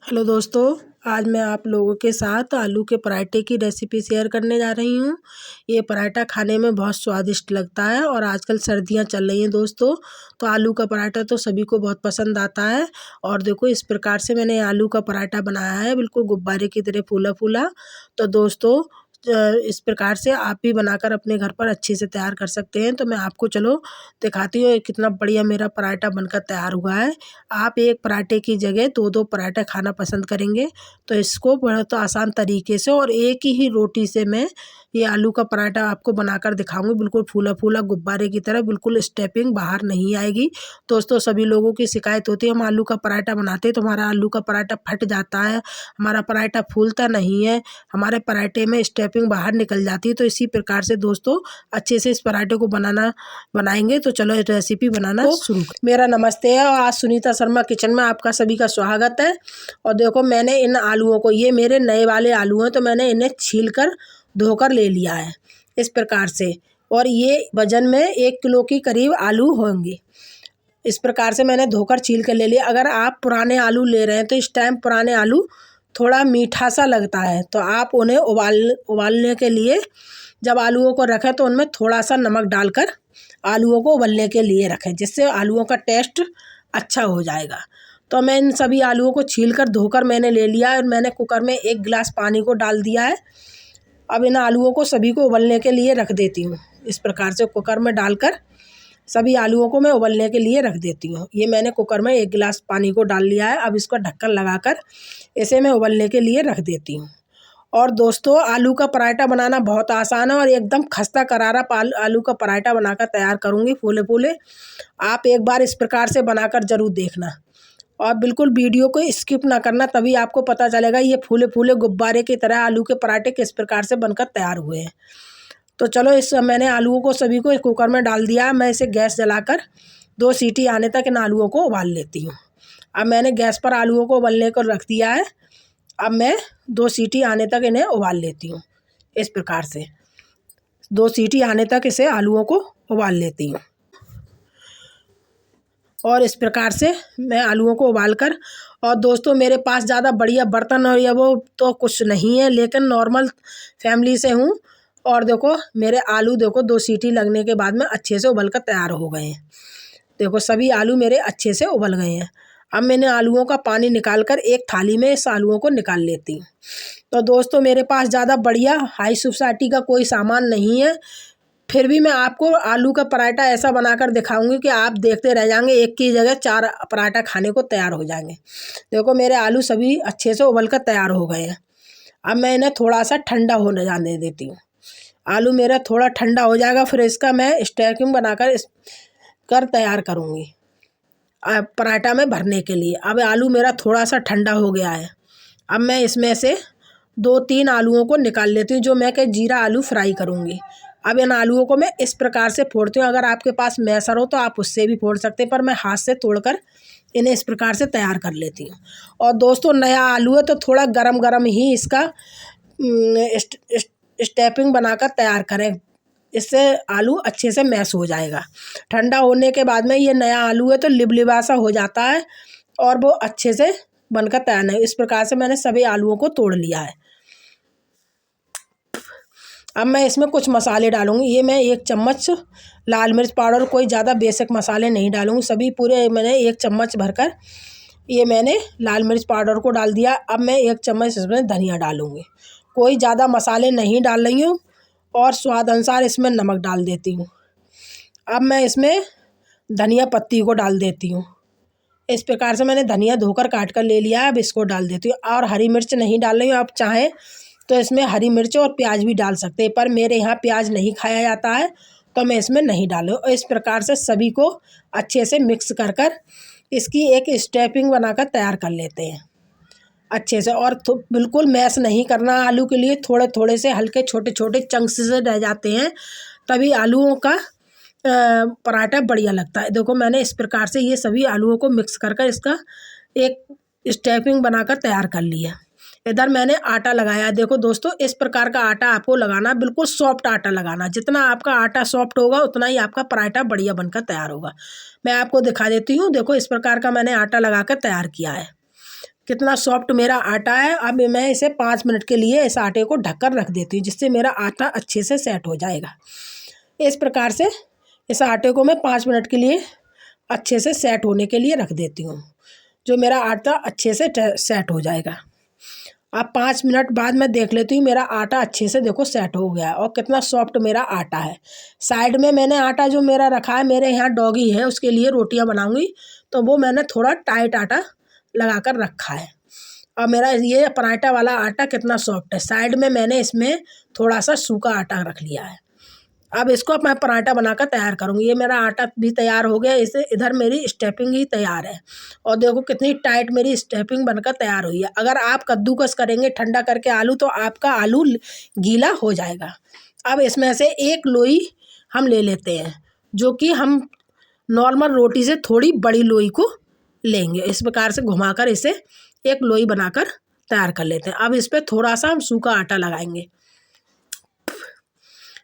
Hello दोस्तों, आज मैं आप लोगों के साथ आलू के पराठे की रेसिपी शेयर करने जा रही हूँ। ये पराठा खाने में बहुत स्वादिष्ट लगता है और आजकल सर्दियाँ चल रही हैं दोस्तों, तो आलू का पराठा तो सभी को बहुत पसंद आता है। और देखो इस प्रकार से मैंने आलू का पराठा बनाया है, बिल्कुल गुब्बारे की तरह फूला फूला। तो दोस्तों इस प्रकार से आप भी बनाकर अपने घर पर अच्छे से तैयार कर सकते हैं। तो मैं आपको चलो दिखाती हूँ कितना बढ़िया मेरा पराठा बनकर तैयार हुआ है। आप एक पराठे की जगह 2-2 पराठे खाना पसंद करेंगे, तो इसको बहुत आसान तरीके से और एक ही रोटी से मैं ये आलू का पराठा आपको बनाकर दिखाऊंगी। बिल्कुल फूला फूला गुब्बारे की तरह, बिल्कुल स्टेपिंग बाहर नहीं आएगी। दोस्तों सभी लोगों की शिकायत होती है हम आलू का पराठा बनाते हैं तो हमारा आलू का पराठा फट जाता है, हमारा पराठा फूलता नहीं है, हमारे पराठे में स्टेपिंग बाहर निकल जाती है। तो इसी प्रकार से दोस्तों अच्छे से इस पराठे को बनाएंगे। तो चलो रेसिपी बनाना शुरू करें। मेरा नमस्ते है और आज सुनीता शर्मा किचन में आपका सभी का स्वागत है। और देखो मैंने इन आलूओं को, ये मेरे नए वाले आलू हैं, तो मैंने इन्हें छील कर धोकर ले लिया है इस प्रकार से। और ये वजन में 1 किलो के करीब आलू होंगे। इस प्रकार से मैंने धोकर छील कर ले लिया। अगर आप पुराने आलू ले रहे हैं तो इस टाइम पुराने आलू थोड़ा मीठा सा लगता है, तो आप उन्हें उबालने के लिए जब आलूओं को रखें तो उनमें थोड़ा सा नमक डालकर आलूओं को उबलने के लिए रखें, जिससे आलूओं का टेस्ट अच्छा हो जाएगा। तो मैं इन सभी आलूओं को छील कर धोकर मैंने ले लिया है और मैंने कुकर में 1 गिलास पानी को डाल दिया है। अब इन आलूओं को सभी को उबलने के लिए रख देती हूँ। इस प्रकार से कुकर में डालकर सभी आलूओं को मैं उबलने के लिए रख देती हूँ। ये मैंने कुकर में 1 गिलास पानी को डाल लिया है। अब इसको ढक्कन लगाकर इसे मैं उबलने के लिए रख देती हूँ। और दोस्तों आलू का पराठा बनाना बहुत आसान है और एकदम खस्ता करारा आलू का पराठा बनाकर तैयार करूँगी फूले फूले। आप एक बार इस प्रकार से बनाकर ज़रूर देखना और बिल्कुल वीडियो को स्किप ना करना, तभी आपको पता चलेगा ये फूले फूले गुब्बारे की तरह आलू के पराठे किस प्रकार से बनकर तैयार हुए हैं। तो चलो मैंने आलूओं को सभी को कुकर में डाल दिया है। मैं इसे गैस जलाकर 2 सीटी आने तक इन आलूओं को उबाल लेती हूँ। अब मैंने गैस पर आलूओं को उबलने को रख दिया है। अब मैं 2 सीटी आने तक इन्हें उबाल लेती हूँ। इस प्रकार से 2 सीटी आने तक इसे आलूओं को उबाल लेती हूँ। और इस प्रकार से मैं आलूओं को उबाल कर, और दोस्तों मेरे पास ज़्यादा बढ़िया बर्तन और या वो तो कुछ नहीं है, लेकिन नॉर्मल फैमिली से हूँ। और देखो मेरे आलू देखो 2 सीटी लगने के बाद में अच्छे से उबल कर तैयार हो गए हैं। देखो सभी आलू मेरे अच्छे से उबल गए हैं। अब मैंने आलूओं का पानी निकाल कर एक थाली में इस आलूओं को निकाल लेती हूँ। तो दोस्तों मेरे पास ज़्यादा बढ़िया हाई सोसाइटी का कोई सामान नहीं है, फिर भी मैं आपको आलू का पराठा ऐसा बनाकर दिखाऊंगी कि आप देखते रह जाएंगे, एक की जगह 4 पराठा खाने को तैयार हो जाएंगे। देखो मेरे आलू सभी अच्छे से उबल कर तैयार हो गए हैं। अब मैं इन्हें थोड़ा सा ठंडा होने जाने देती हूँ। आलू मेरा थोड़ा ठंडा हो जाएगा, फिर इसका मैं स्टैकिंग बनाकर तैयार करूँगी पराठा में भरने के लिए। अब आलू मेरा थोड़ा सा ठंडा हो गया है। अब मैं इसमें से 2-3 आलूओं को निकाल लेती हूँ, जो मैं के जीरा आलू फ्राई करूँगी। अब इन आलूओं को मैं इस प्रकार से फोड़ती हूँ। अगर आपके पास मैसर हो तो आप उससे भी फोड़ सकते हैं, पर मैं हाथ से तोड़कर इन्हें इस प्रकार से तैयार कर लेती हूँ। और दोस्तों नया आलू है तो थोड़ा गरम गरम ही इसका स्टैपिंग बनाकर तैयार करें, इससे आलू अच्छे से मैश हो जाएगा। ठंडा होने के बाद में ये नया आलू है तो लिबलिबा सा हो जाता है और वो अच्छे से बनकर तैयार नहीं। इस प्रकार से मैंने सभी आलूओं को तोड़ लिया है। अब मैं इसमें कुछ मसाले डालूंगी। ये मैं 1 चम्मच लाल मिर्च पाउडर, कोई ज़्यादा बेसिक मसाले नहीं डालूंगी, सभी पूरे मैंने 1 चम्मच भरकर ये मैंने लाल मिर्च पाउडर को डाल दिया। अब मैं 1 चम्मच इसमें धनिया डालूंगी। कोई ज़्यादा मसाले नहीं डाल रही हूँ और स्वाद अनुसार इसमें नमक डाल देती हूँ। अब मैं इसमें धनिया पत्ती को डाल देती हूँ। इस प्रकार से मैंने धनिया धोकर काट कर ले लिया है। अब इसको डाल देती हूँ और हरी मिर्च नहीं डाल रही हूँ। आप चाहें तो इसमें हरी मिर्च और प्याज भी डाल सकते हैं, पर मेरे यहाँ प्याज नहीं खाया जाता है तो मैं इसमें नहीं डालूँ। इस प्रकार से सभी को अच्छे से मिक्स कर कर इसकी एक स्टैपिंग बनाकर तैयार कर लेते हैं अच्छे से। और बिल्कुल मैश नहीं करना आलू के लिए, थोड़े थोड़े से हल्के छोटे छोटे चंक्स से रह जाते हैं, तभी आलूओं का पराठा बढ़िया लगता है। देखो मैंने इस प्रकार से ये सभी आलूओं को मिक्स कर कर इसका एक स्टैपिंग बनाकर तैयार कर लिया। इधर मैंने आटा लगाया। देखो दोस्तों इस प्रकार का आटा आपको लगाना, बिल्कुल सॉफ्ट आटा लगाना। जितना आपका आटा सॉफ्ट होगा उतना ही आपका पराठा बढ़िया बनकर तैयार होगा। मैं आपको दिखा देती हूँ। देखो इस प्रकार का मैंने आटा लगाकर तैयार किया है। कितना सॉफ्ट मेरा आटा है। अब मैं इसे 5 मिनट के लिए इस आटे को ढककर रख देती हूँ, जिससे मेरा आटा अच्छे से सेट हो जाएगा। इस प्रकार से इस आटे को मैं 5 मिनट के लिए अच्छे से सेट होने के लिए रख देती हूँ, जो मेरा आटा अच्छे से सेट हो जाएगा। अब 5 मिनट बाद मैं देख लेती हूँ मेरा आटा अच्छे से देखो सेट हो गया है और कितना सॉफ्ट मेरा आटा है। साइड में मैंने आटा जो मेरा रखा है, मेरे यहाँ डॉगी है उसके लिए रोटियां बनाऊंगी, तो वो मैंने थोड़ा टाइट आटा लगा कर रखा है। और मेरा ये पराठा वाला आटा कितना सॉफ्ट है। साइड में मैंने इसमें थोड़ा सा सूखा आटा रख लिया है। अब इसको मैं पराठा बनाकर तैयार करूँगी। ये मेरा आटा भी तैयार हो गया, इसे इधर मेरी स्टफिंग ही तैयार है और देखो कितनी टाइट मेरी स्टफिंग बनकर तैयार हुई है। अगर आप कद्दूकस करेंगे ठंडा करके आलू, तो आपका आलू गीला हो जाएगा। अब इसमें से एक लोई हम ले लेते हैं, जो कि हम नॉर्मल रोटी से थोड़ी बड़ी लोई को लेंगे। इस प्रकार से घुमाकर इसे एक लोई बनाकर तैयार कर लेते हैं। अब इस पर थोड़ा सा हम सूखा आटा लगाएंगे,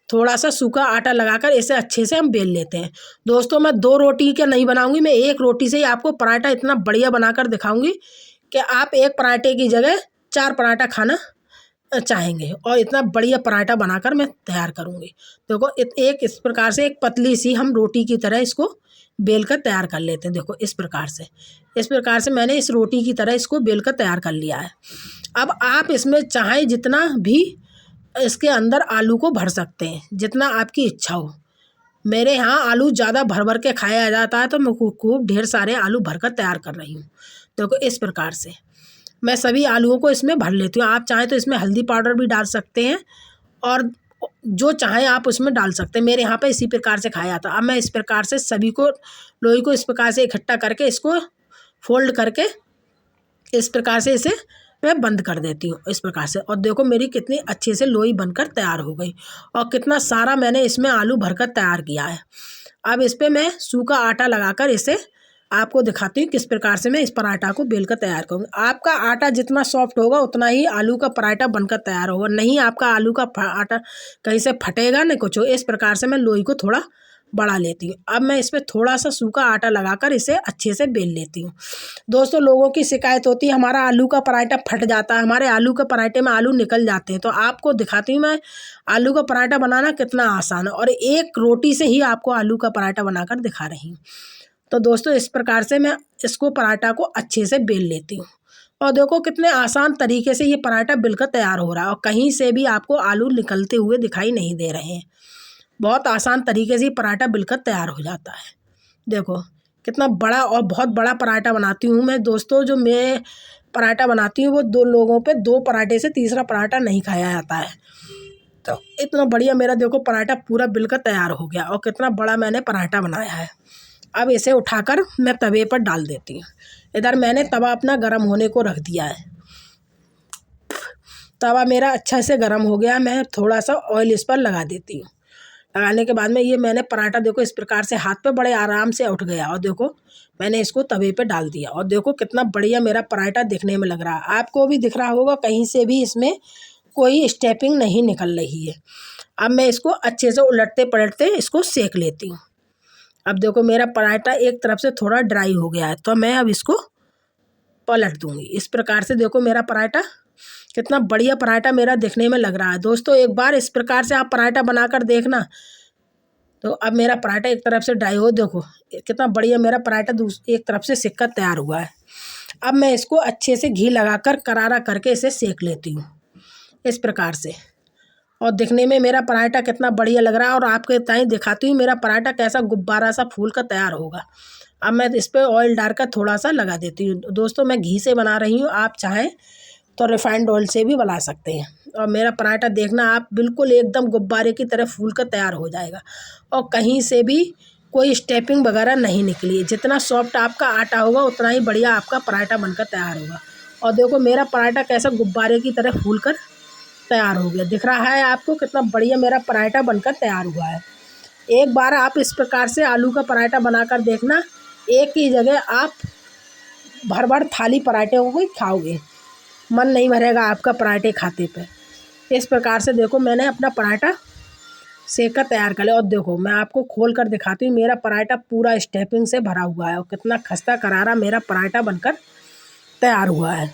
थोड़ा सा सूखा आटा लगाकर इसे अच्छे से हम बेल लेते हैं। दोस्तों मैं 2 रोटी का नहीं बनाऊंगी, मैं 1 रोटी से ही आपको पराठा इतना बढ़िया बनाकर दिखाऊंगी कि आप 1 पराठे की जगह 4 पराठा खाना चाहेंगे। और इतना बढ़िया पराठा बनाकर मैं तैयार करूंगी। देखो एक इस प्रकार से एक पतली सी हम रोटी की तरह इसको बेल कर तैयार कर लेते हैं। देखो इस प्रकार से मैंने इस रोटी की तरह इसको बेल कर तैयार कर लिया है। अब आप इसमें चाहें जितना भी इसके अंदर आलू को भर सकते हैं, जितना आपकी इच्छा हो। मेरे यहाँ आलू ज़्यादा भर भर के खाया जाता है, तो मैं खूब ढेर सारे आलू भरकर तैयार कर रही हूँ। देखो इस प्रकार से मैं सभी आलूओं को इसमें भर लेती हूँ। आप चाहें तो इसमें हल्दी पाउडर भी डाल सकते हैं और जो चाहें आप उसमें डाल सकते हैं। मेरे यहाँ पे इसी प्रकार से खाया जाता है। अब मैं इस प्रकार से सभी को लोई को इस प्रकार से इकट्ठा करके इसको फोल्ड करके इस प्रकार से इसे मैं बंद कर देती हूँ इस प्रकार से। और देखो मेरी कितनी अच्छे से लोई बनकर तैयार हो गई और कितना सारा मैंने इसमें आलू भरकर तैयार किया है। अब इस पर मैं सूखा आटा लगाकर इसे आपको दिखाती हूँ किस प्रकार से मैं इस पराठा को बेल कर तैयार करूँगी। आपका आटा जितना सॉफ्ट होगा उतना ही आलू का पराठा बनकर तैयार होगा, नहीं आपका आलू का आटा कहीं से फटेगा नहीं कुछ हो। इस प्रकार से मैं लोई को थोड़ा बढ़ा लेती हूँ। अब मैं इस पर थोड़ा सा सूखा आटा लगाकर इसे अच्छे से बेल लेती हूँ। दोस्तों लोगों की शिकायत होती है हमारा आलू का पराठा फट जाता है, हमारे आलू के पराठे में आलू निकल जाते हैं। तो आपको दिखाती हूँ मैं आलू का पराठा बनाना कितना आसान है और एक रोटी से ही आपको आलू का पराठा बनाकर दिखा रही हूँ। तो दोस्तों इस प्रकार से मैं इसको पराठा को अच्छे से बेल लेती हूँ और देखो कितने आसान तरीके से ये पराठा बिलकर तैयार हो रहा है और कहीं से भी आपको आलू निकलते हुए दिखाई नहीं दे रहे हैं। बहुत आसान तरीके से ये पराठा बिलकर तैयार हो जाता है। देखो कितना बड़ा और बहुत बड़ा पराठा बनाती हूँ मैं। दोस्तों जो मैं पराठा बनाती हूँ वो 2 लोगों पे 2 पराठे से तीसरा पराठा नहीं खाया जाता है। तो इतना बढ़िया मेरा देखो पराठा पूरा बिलकर तैयार हो गया और कितना बड़ा मैंने पराठा बनाया है। अब इसे उठाकर मैं तवे पर डाल देती हूँ। इधर मैंने तवा अपना गर्म होने को रख दिया है। तवा मेरा अच्छा से गर्म हो गया, मैं थोड़ा सा ऑयल इस पर लगा देती हूँ। लगाने के बाद में ये मैंने पराठा देखो इस प्रकार से हाथ पे बड़े आराम से उठ गया और देखो मैंने इसको तवे पे डाल दिया और देखो कितना बढ़िया मेरा पराठा दिखने में लग रहा है। आपको भी दिख रहा होगा कहीं से भी इसमें कोई स्टेपिंग नहीं निकल रही है। अब मैं इसको अच्छे से उलटते पलटते इसको सेक लेती हूँ। अब देखो मेरा पराठा एक तरफ से थोड़ा ड्राई हो गया है, तो मैं अब इसको पलट दूंगी। इस प्रकार से देखो मेरा पराठा कितना बढ़िया पराठा मेरा दिखने में लग रहा है। दोस्तों एक बार इस प्रकार से आप पराठा बनाकर देखना। तो अब मेरा पराठा एक तरफ से ड्राई हो, देखो कितना बढ़िया मेरा पराठा एक तरफ से सिक कर तैयार हुआ है। अब मैं इसको अच्छे से घी लगाकर करारा करके इसे सेक लेती हूँ इस प्रकार से। और दिखने में मेरा पराठा कितना बढ़िया लग रहा है और आपके ताई दिखाती हूँ मेरा पराठा कैसा गुब्बारा सा फूल कर तैयार होगा। अब मैं इस पर ऑयल डालकर थोड़ा सा लगा देती हूँ। दोस्तों मैं घी से बना रही हूँ, आप चाहें तो रिफाइंड ऑयल से भी बना सकते हैं। और मेरा पराठा देखना आप बिल्कुल एकदम गुब्बारे की तरह फूल कर तैयार हो जाएगा और कहीं से भी कोई स्टेपिंग वगैरह नहीं निकली है। जितना सॉफ्ट आपका आटा होगा उतना ही बढ़िया आपका पराठा बनकर तैयार होगा। और देखो मेरा पराठा कैसा गुब्बारे की तरह फूल कर तैयार हो गया। दिख रहा है आपको कितना बढ़िया मेरा पराठा बनकर तैयार हुआ है। एक बार आप इस प्रकार से आलू का पराठा बनाकर देखना, एक ही जगह आप भर भर थाली पराठों को खाओगे, मन नहीं भरेगा आपका पराठे खाते पे। इस प्रकार से देखो मैंने अपना पराठा सेक कर तैयार कर लिया और देखो मैं आपको खोल कर दिखाती हूँ मेरा पराठा पूरा स्टफिंग से भरा हुआ है और कितना खस्ता करारा मेरा पराठा बनकर तैयार हुआ है।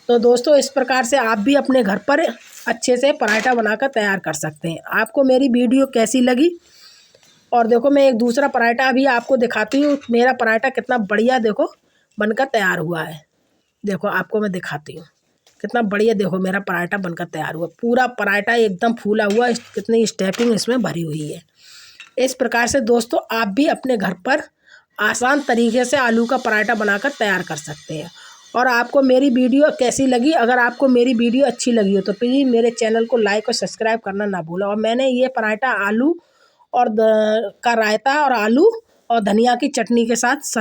तो दोस्तों इस प्रकार से आप भी अपने घर पर अच्छे से पराठा बनाकर तैयार कर सकते हैं। आपको मेरी वीडियो कैसी लगी? और देखो मैं एक दूसरा पराठा अभी आपको दिखाती हूँ। मेरा पराठा कितना बढ़िया देखो बनकर तैयार हुआ है। देखो आपको मैं दिखाती हूँ कितना बढ़िया, देखो मेरा पराठा बनकर तैयार हुआ। पूरा पराठा एकदम फूला हुआ, कितनी स्टफिंग इसमें भरी हुई है। इस प्रकार से दोस्तों आप भी अपने घर पर आसान तरीके से आलू का पराठा बनाकर तैयार कर सकते हैं। और आपको मेरी वीडियो कैसी लगी? अगर आपको मेरी वीडियो अच्छी लगी हो तो प्लीज़ मेरे चैनल को लाइक और सब्सक्राइब करना ना भूलें। और मैंने ये पराठा आलू और का रायता और आलू और धनिया की चटनी के साथ सर्व